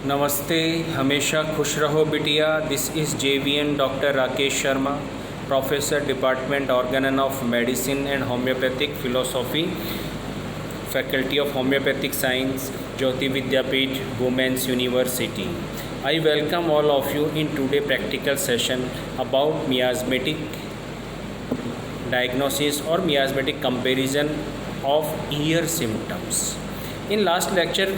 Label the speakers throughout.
Speaker 1: नमस्ते, हमेशा खुश रहो बिटिया। This is JVN doctor Rakesh Sharma, professor department organon of medicine and homoeopathic philosophy, faculty of homoeopathic science, Jyoti Vidyapeeth, women's university. I welcome all of you in today practical session about miasmatic diagnosis or miasmatic comparison of ear symptoms. In last lecture,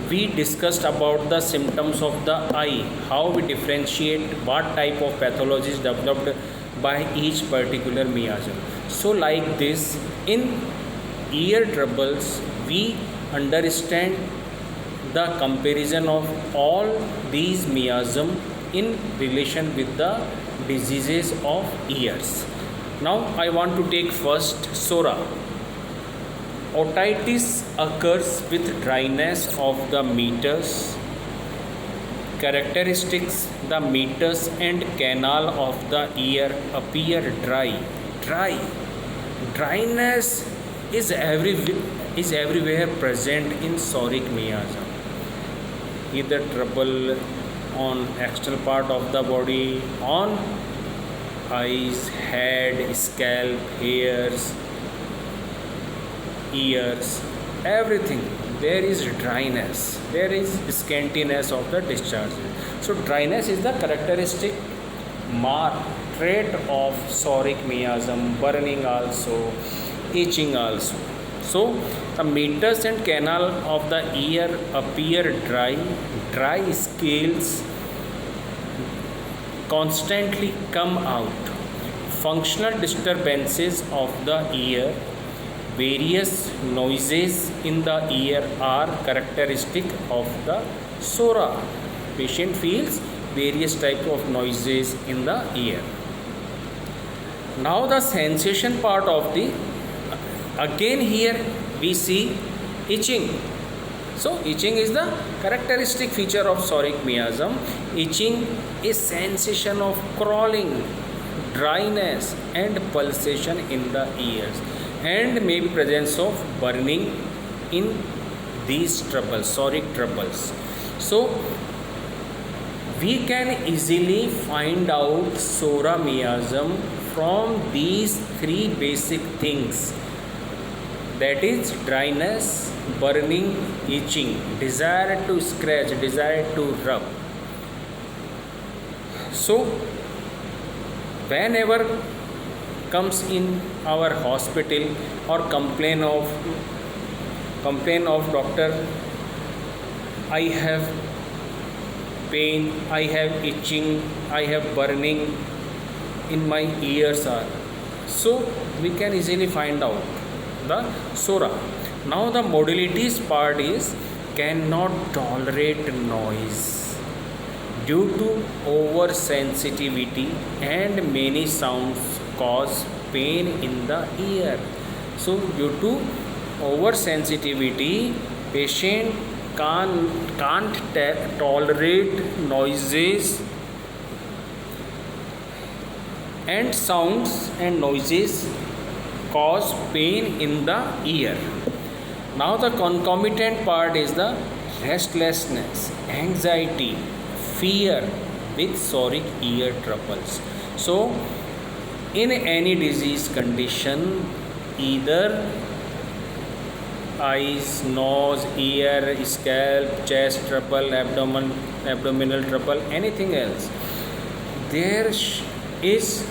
Speaker 1: we discussed about the symptoms of the eye, how we differentiate what type of pathology is developed by each particular miasm. So like this, in ear troubles, we understand the comparison of all these miasm in relation with the diseases of ears. Now I want to take first sora. Otitis occurs with dryness of the meatus. Characteristics: the meatus and canal of the ear appear dry. Dryness is everywhere present in soric miasm. Either trouble on external part of the body, on eyes, head, scalp, hairs, ears, everything. There is dryness, there is scantiness of the discharge. So dryness is the characteristic mark trait of soric miasm. Burning also, itching also. So the meatus and canal of the ear appear dry scales constantly come out. Functional disturbances of the ear, various noises in the ear are characteristic of the sora. Patient feels various type of noises in the ear. Now the sensation part of the, again here we see itching. So itching is the characteristic feature of soric miasm. Itching is sensation of crawling, dryness and pulsation in the ears, and maybe presence of burning in these troubles, soric troubles. So we can easily find out sora miasm from these three basic things, that is dryness, burning, itching, desire to scratch, desire to rub. So whenever comes in our hospital or complain of doctor, I have pain, I have itching, I have burning in my ears are, so we can easily find out the sora. Now the modalities part is cannot tolerate noise due to oversensitivity, and many sounds cause pain in the ear. So due to oversensitivity, patient can't tolerate noises, and sounds and noises cause pain in the ear. Now the concomitant part is the restlessness, anxiety, fear with soric ear troubles. So in any disease condition, either eyes, nose, ear, scalp, chest trouble, abdominal trouble, anything else, there is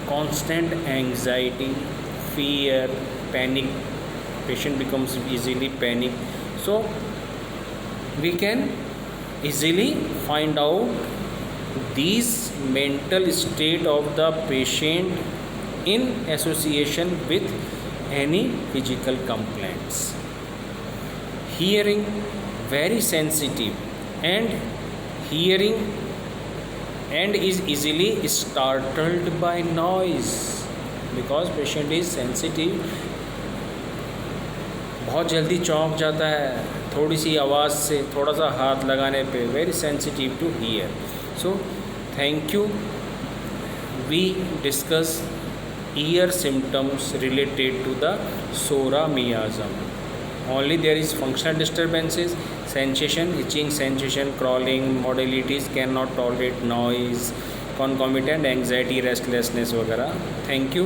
Speaker 1: constant anxiety, fear, panic. Patient becomes easily panic. So we can easily find out these mental state of the patient in association with any physical complaints. Hearing, very sensitive and hearing, and is easily startled by noise because patient is sensitive, बहुत जल्दी चौंक जाता है थोड़ी सी आवाज़ से, थोड़ा सा हाथ लगाने पे, very sensitive to hear. So thank you. We discuss ear symptoms related to the sora miasm. Only there is functional disturbances, sensation, itching sensation, crawling, modalities, cannot tolerate noise, concomitant anxiety, restlessness वगैरह. Thank you.